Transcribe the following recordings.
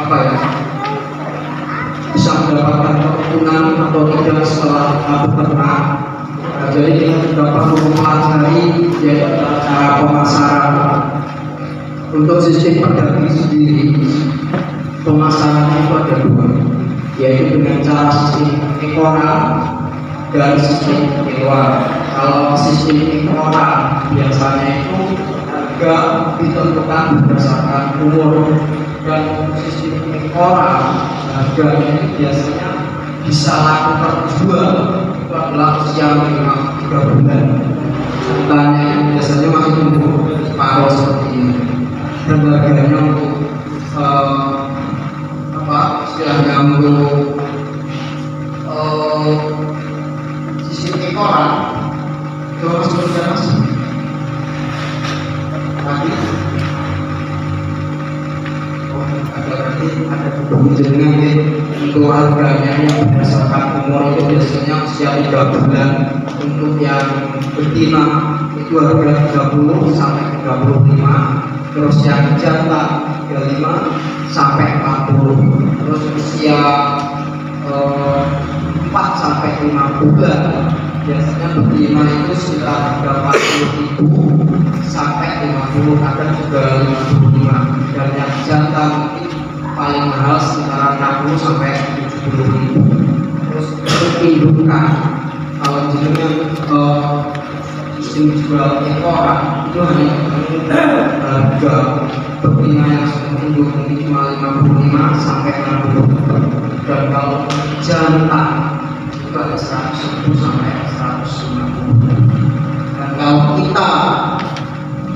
apa ya, bisa mendapatkan keuntungan atau tidak setelah beternak. Jadi kita juga perlu mempelajari ya, cara pemasaran. Untuk sistem pedagang sendiri, pemasarannya itu ada dua, yaitu dengan cara sistem ekoran dan sistem hewan. Kalau sistem ekoran biasanya itu harga ditentukan berdasarkan umur, dan sistem ekoran harganya itu biasanya bisa laku terjual itu adalah usia minimal 3 bulan. Contohnya biasanya masih tumbuh separuh seperti ini, dan harganya untuk istilahnya untuk sistem ekoran itu masih berjalan tadi ada jenengan untuk harganya yang berdasarkan umur itu biasanya usia 3 bulan. Untuk yang betina itu harga 30 sampai 35, terus yang jantan 35 sampai 40, terus usia 4 sampai 5 bulan biasanya betina itu sekitar 40.000 sampai 50, kadang juga 55, dan yang jantan paling mahal sekitar 60 sampai 70.000. Terus untuk indukan, kalau jenengan sistem jual ekoran itu hanya harga betina yang sudah induk mungkin cuma 55 sampai 60, dan kalau jantan itu ada 110 sampai 150. Dan kalau kita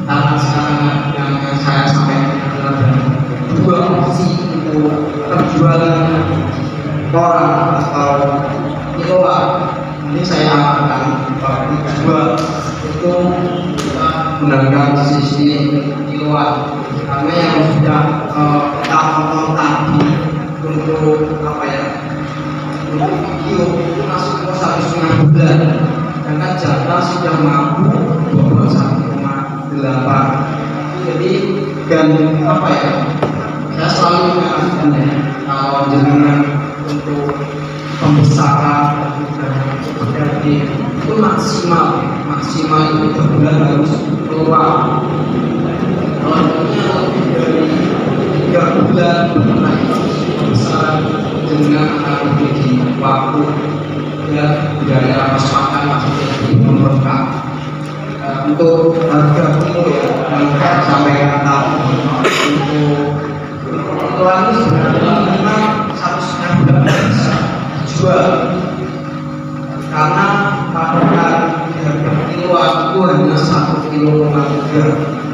sekarang yang saya sampaikan adalah dua opsi untuk penjualan koran atau kiloan. Ini saya akan dijual itu kita menggunakan sistem kiloan, karena yang sudah kita tonton tadi untuk apa ya, untuk video itu masih umur 1,5 bulan, sedangkan jantan sudah mampu 21,8. Jadi dan apa ya, saya selalu menyarankan ya, kalau jenengan untuk pembesaran dan itu maksimal itu per bulan harus keluar. Kalau lebih dari 3 bulan pembesaran jenengan akan menjadi waktu dan biaya makan masih jadi membengkak. Untuk harga kilo ya, yang saya sampaikan tadi untuk kebutuhan ini sebenarnya minimal 1,5 bulan bisa dijual, karena patokan di harga kiloan itu hanya 1,3 kilo.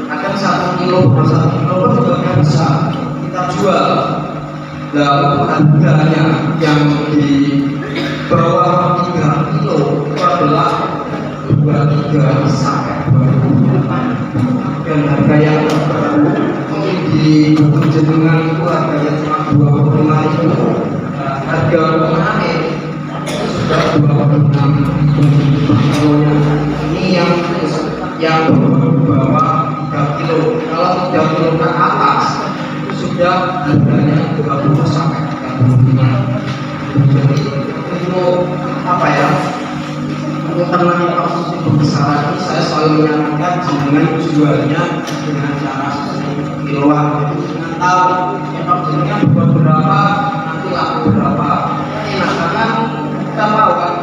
Kadang 1 kilo per 1 kilo pun juga bisa kita jual. Lalu harganya yang di bawah 3 kilo itu adalah 23 sampai 28, dan harga yang mungkin di buku jenengan itu harganya cuma 25.000. Harga kemarin itu sudah 26.000 per kilonya. Ini yang bawah 3 kilo. Kalau 3 kilo ke atas itu sudah harganya 20 sampai 35. Jadi untuk apa ya, untuk ternak posisi pembesaran ini saya selalu menyarankan jangan jualnya dengan cara sistem kiloan. Dengan tahu ekor jenengan buat berapa, nanti laku berapa. Enak karena kita tahu kan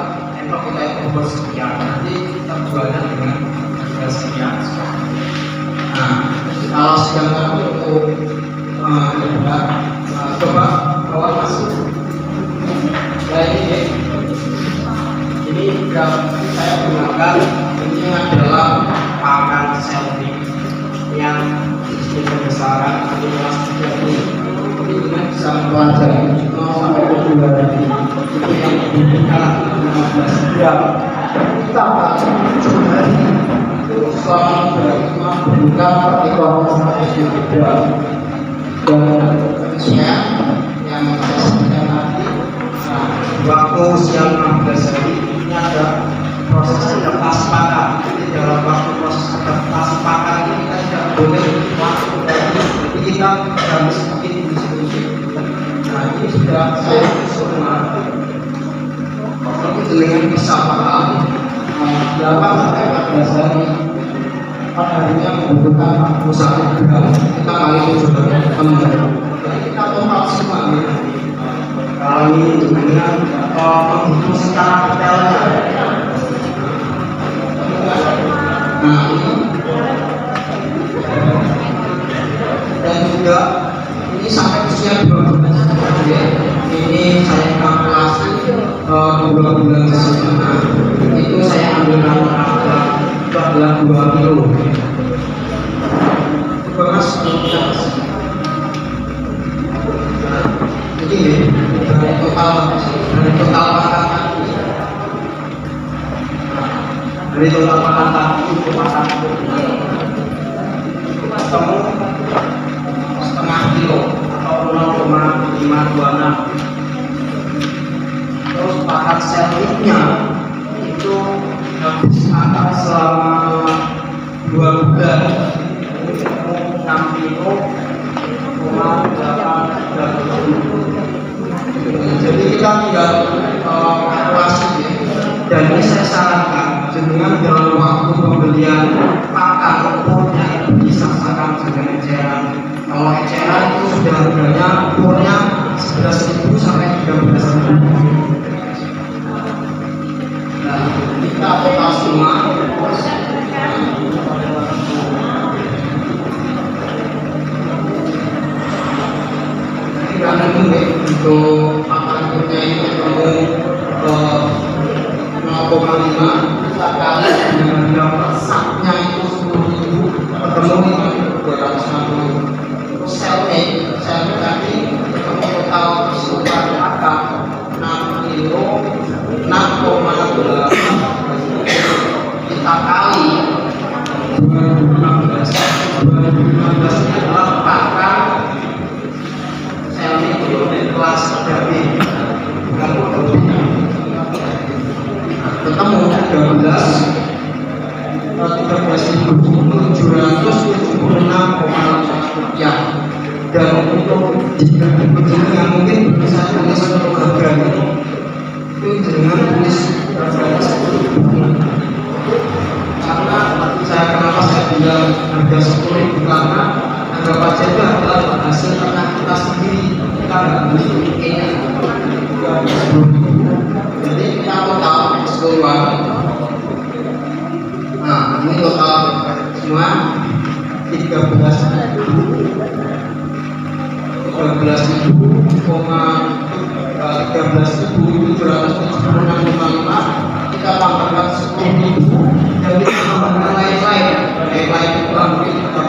ekor kita itu bersekian, nanti kita jualnya dengan harga sekian. Nah, kalau sedangkan untuk coba bawa masuk. Ini yang saya gunakan ini adalah pakan selfie yang sistem pembesaran kelas 30. Jadi dengan bisa mempelajari 0 sampai 2 hari itu yang diberikan 15 gram. Kita akan 7 hari itu selama berbuka per ekor 100 gram. Dan usia yang saya sebutkan tadi, waktu usia 16 hari ini ada proses adaptasi pakan. Jadi dalam waktu proses adaptasi pakan ini kita tidak boleh masuk, jadi kita harus bikin diskusi sudah saya semua dengan bisa paham 8 sampai 14 hari per harinya membutuhkan 41 gram kita kali 7 jadi kita total semuanya kali dengan menghitung secara detailnya. Nah ini dan juga ini sampai usia 2 bulan ya. Ini saya kalkulasi 2 bulan sebelumnya itu saya ambil rata-rata 2 kilo. Coba mas, jadi dari total makan kaki itu makan ketemu setengah kilo atau 0,526. Terus pakan servisnya itu habis makan selama 2 bulan ini ketemu 6 kilo 830. Jadi kita tinggal kalkulasi dan ini saya sarankan dengan dalam waktu pembelian pakan ukurnya bisa saran dengan eceran. Kalau eceran itu sudah harganya ukurnya 11.000 sampai 13.000. Nah, kita total semua karena untuk makan ukurnya ini ketemu 0,5 kita kali dengan harga saknya itu 10.000 ketemu 260. Terus selnya tadi ketemu total keseluruhan makan 6 kilo 6,8 kita kali 2016 adalah pakan selnya kelas daging bukan protein ketemu 13.776,8 rupiah. Dan untuk jika jenengan mungkin bisa tulis untuk harganya itu jenengan tulis harganya 10.000 karena kenapa saya bilang harga 10.000 karena harga pajak itu adalah hasil ternak kita sendiri, kita nggak beli ini harga 10.000. Jadi kita total keseluruhan. Nah ini total semua 13.776,5 kita tambahkan 10.000 dan kita tambahkan lain-lain itu mungkin kita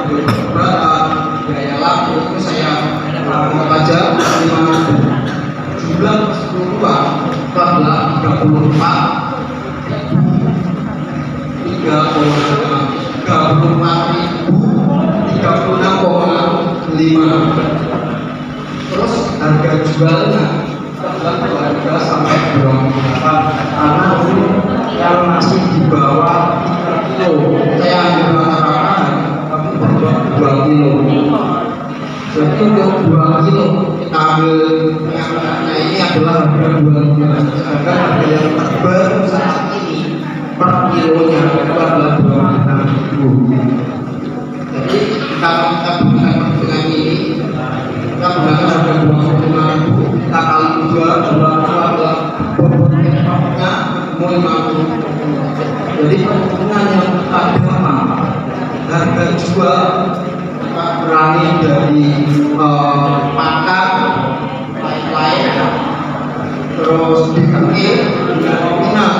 berat biaya laku itu saya anggap aja 5.000 jumlah keseluruhan adalah 36,5. Terus harga jualnya adalah 2 sampai 28 karena ini yang masih di bawah 3 kilo saya ambil rata-rata tapi berbuat 2 kilo. Jadi untuk 2 kilo kita ambil yang ini adalah harga 2 kilo sedangkan harga yang terbaru saat ini per kilonya itu adalah 26.000. Jadi kita gunakan dengan ini kita gunakan harga 25.000 kita kali 2 adalah bobotnya 50. Jadi perhitungan yang pertama harga jual kita kurangi dari pakan lain-lain terus dikekir dengan nominal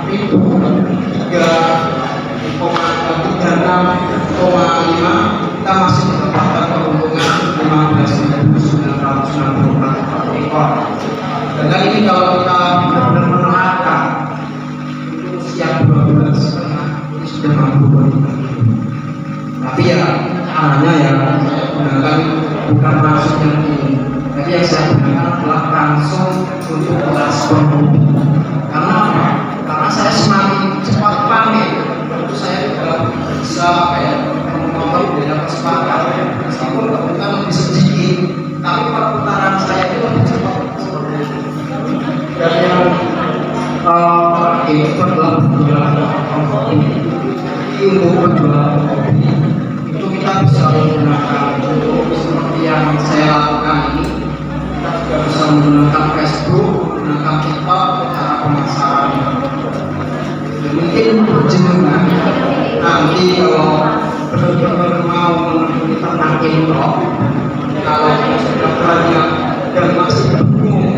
34.336,5 kita masih mendapatkan keuntungan 15.964 ekor. Dan ini kalau kita benar-benar menerapkan itu usia 2 bulan setengah ini sudah mampu berubah. Tapi ya caranya ya saya gunakan bukan langsung yang ini, tapi yang saya gunakan adalah langsung untuk transfer. Karena apa? Karena saya semakin cepat panen itu saya juga bisa memotong biaya kesepakatan meskipun keuntungan lebih sedikit, tapi perputaran saya itu untuk penjualan kopi itu kita bisa menggunakan untuk seperti yang saya lakukan ini. Kita juga bisa menggunakan Facebook, menggunakan TikTok cara pemasaran. Mungkin jenengan nanti kalau benar-benar mau menekuni tentang info, kalau sudah banyak dan masih bingung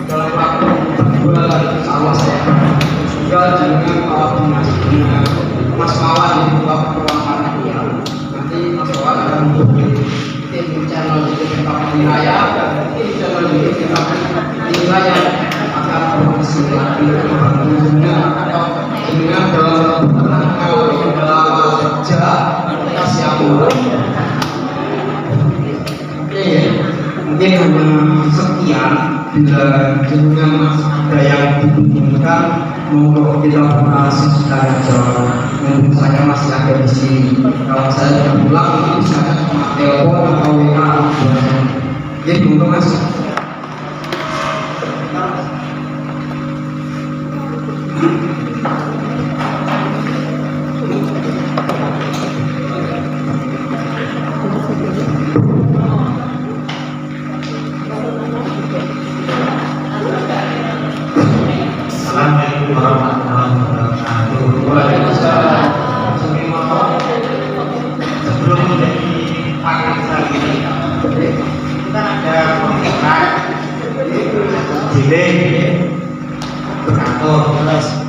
dalam waktu berjualan, sama saya juga dengan koordinasi dengan Mas Mawan di bawah keuangan dia. Nanti Mas Mawan akan membuat tim channel YouTube kita wilayah dan tim channel YouTube kita wilayah akan berfungsi lagi dengan atau dengan dalam kendala kerja kita siap. Oke, mungkin hanya sekian. Bila dengan ada yang dihubungkan, monggo kita berhasil secara jauh. Mungkin saya masih ada di sini. Kalau saya sudah pulang, mungkin saya cuma telepon atau WA. Jadi monggo Mas. Assalamualaikum warahmatullahi wabarakatuh. Sebelum menjadi panglima ini, kita ada pemikiran delay beratur terus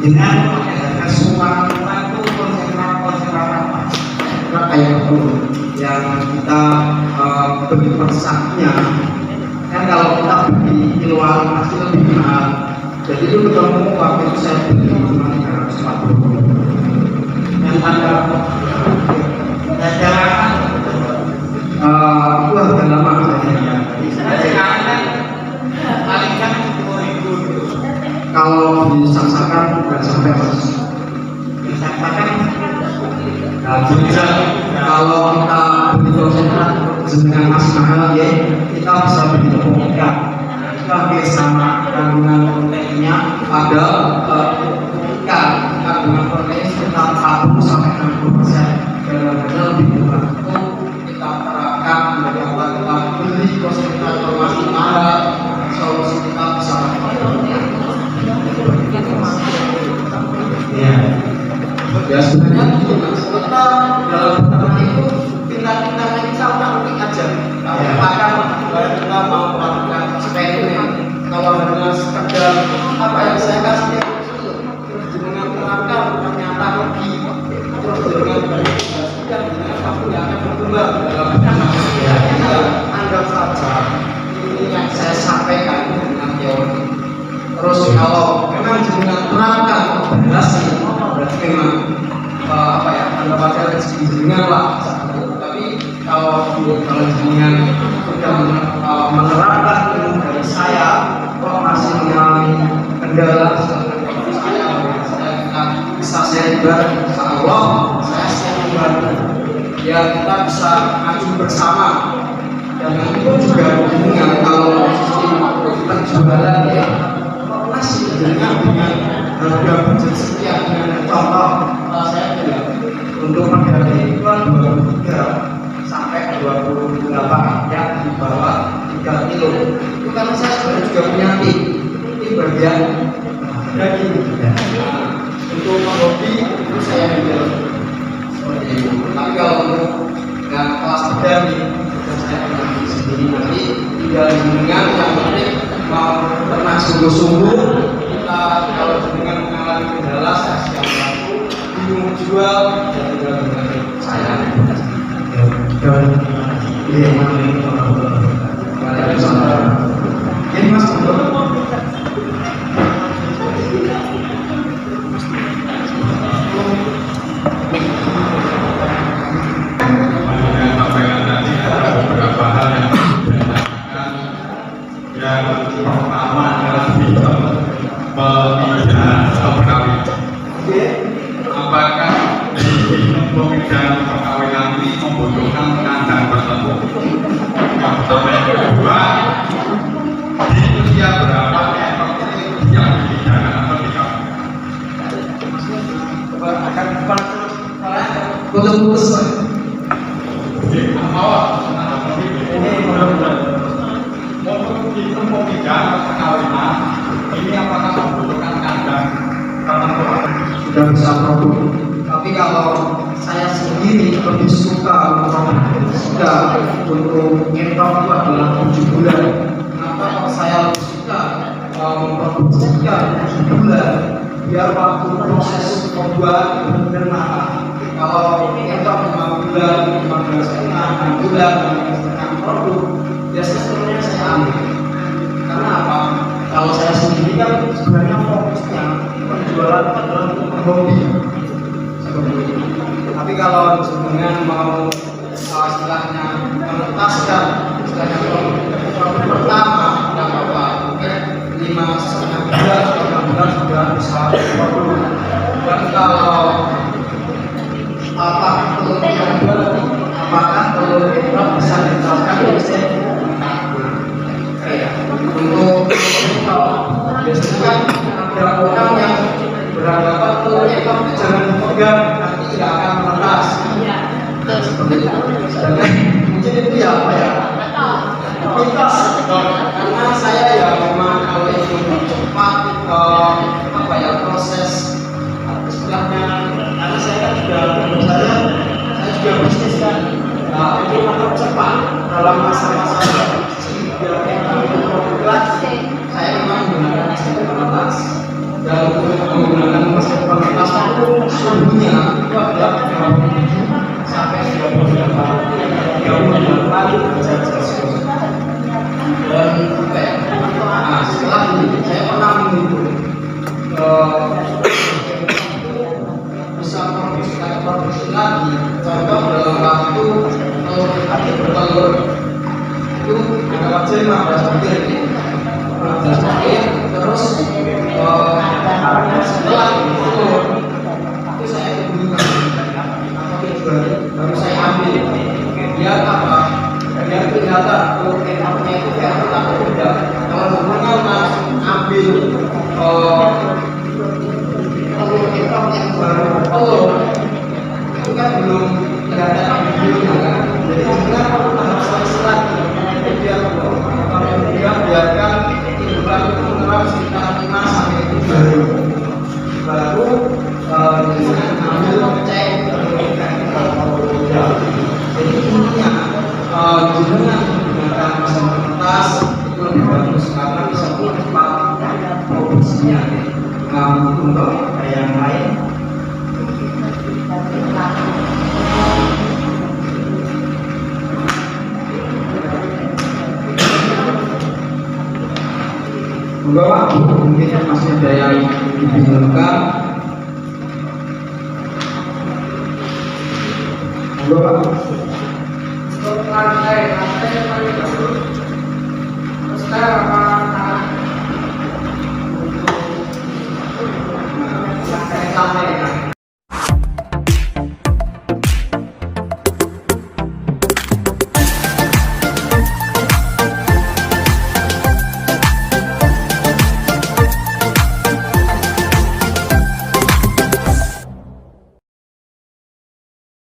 dengan mengadakan suara itu konsentrasi Kayak yang kita beri persaknya kan, kalau kita beli di luar pasti lebih mahal. Jadi itu ketemu waktu itu saya beli cuma 340. yang ada itu harga lama sekarang kan paling kan 10.000 dulu. kalau disaksakan nggak sampai Mas. Disaksakan Bisa kalau kita beli konsentrat dengan Mas mahal ya, kita bisa beli tepung ikan. Itu hampir sama kandungan proteinnya. Ada ikan kandungan protein sekitar 40 sampai 60%. Dan lebih murah. Itu kita terapkan dari awal kita beli konsentrat masih mahal. Solusi kita bisa ya sebenarnya kita dalam pertemuan itu tinggal kita udah aja. Kalau kita mau melakukan eksperimen, kalau hanya sekedar apa yang saya kasih dengan terangkan ternyata lebih terus dengan sudah dengan waktu yang akan berkembang dalam anggap saja ini yang saya sampaikan dengan teori. Terus kalau memang dengan terangkan berhasil, berarti memang mendapatkan rezeki jenengan lah. Tapi kalau jenengan sudah menerapkan ilmu dari saya, kok masih mengalami kendala seperti saya bisa share, insya Allah saya siap membantu. Ya kita bisa maju bersama. Dan itu juga jenengan kalau sistem penjualan ya masih dengan harga budget sekian dengan contoh saya bilang untuk harga itu 23 sampai 28 yang di bawah 3 kilo itu karena saya sebenarnya juga punya tim bagian daging untuk penghobi itu saya juga seperti itu. Tapi kalau untuk yang kelas sedang itu saya punya sendiri, nanti tinggal dengan yang penting mau pernah sungguh-sungguh. Kita kalau dengan mengalami kendala saya siap bantu, bingung jual dan tinggal dengan saya. Ini Mas beberapa hal yang ditanyakan. Yang pertama adalah pemilihan atau perkawinan. Apakah di pemilihan perkawinan ini membutuhkan kandang tertentu? Yang pertama Jadi awal ini untuk ditempuh tidak perkawinan ini apakah membutuhkan kandang tertentu? Sudah bisa produk. Tapi kalau saya sendiri lebih suka untuk ngetok itu adalah 7 bulan. Kenapa kalau saya lebih suka memproduksi 7 bulan? Biar waktu proses pembuat benar-benar matang. Kalau ngetok 5 bulan, 15 setengah, 6 bulan, 6 setengah produk, biasanya sebenarnya saya ambil. Karena apa? Kalau saya sendiri kan sebenarnya fokusnya penjualan adalah untuk hobi. Tapi kalau sebenarnya mau istilahnya menuntaskan istilahnya produk pertama tidak apa-apa, mungkin 5,5 bulan atau 6 bulan sudah bisa produk. Dan kalau telur yang kedua, apakah telur itu bisa diterapkan di sini? Untuk biasanya kan ada orang yang beranggapan telur itu jangan dipegang, nanti tidak akan menetas. Seperti itu. Sedangkan mungkin itu ya apa ya? Mitos. Karena saya ya memang kalau ingin cepat apa ya proses istilahnya, karena saya kan juga saya juga bisnis kan. Nah, untuk mempercepat dalam masa-masa saya memang menggunakan mesin penetas, dan untuk menggunakan mesin penetas itu suhunya itu adalah 27 sampai 38 derajat Celcius. Dan nah, setelah ini saya pernah menghitung bisa produksi lagi. Contoh dalam waktu telur tadi bertelur itu ada waktu 15 menit ini. 15 menit terus setelah itu saya hubungkan baru saya ambil biar apa? Biar kelihatan telur kecapnya itu fertil atau tidak. Kalau hubungan langsung ambil telur kecap yang baru telur itu kan belum kelihatan videonya kan. Jadi sebenarnya harus selat biar biarkan timbulan itu menerap sekitar 5 sampai 7 hari baru dengan ambil cek jadi intinya dengan menggunakan mesin penetas itu lebih bagus karena bisa mempercepat produksinya. Untuk yang lain bahwa mungkin masih ada yang dibingungkan bahwa untuk lantai yang paling bagus sekarang apa lantai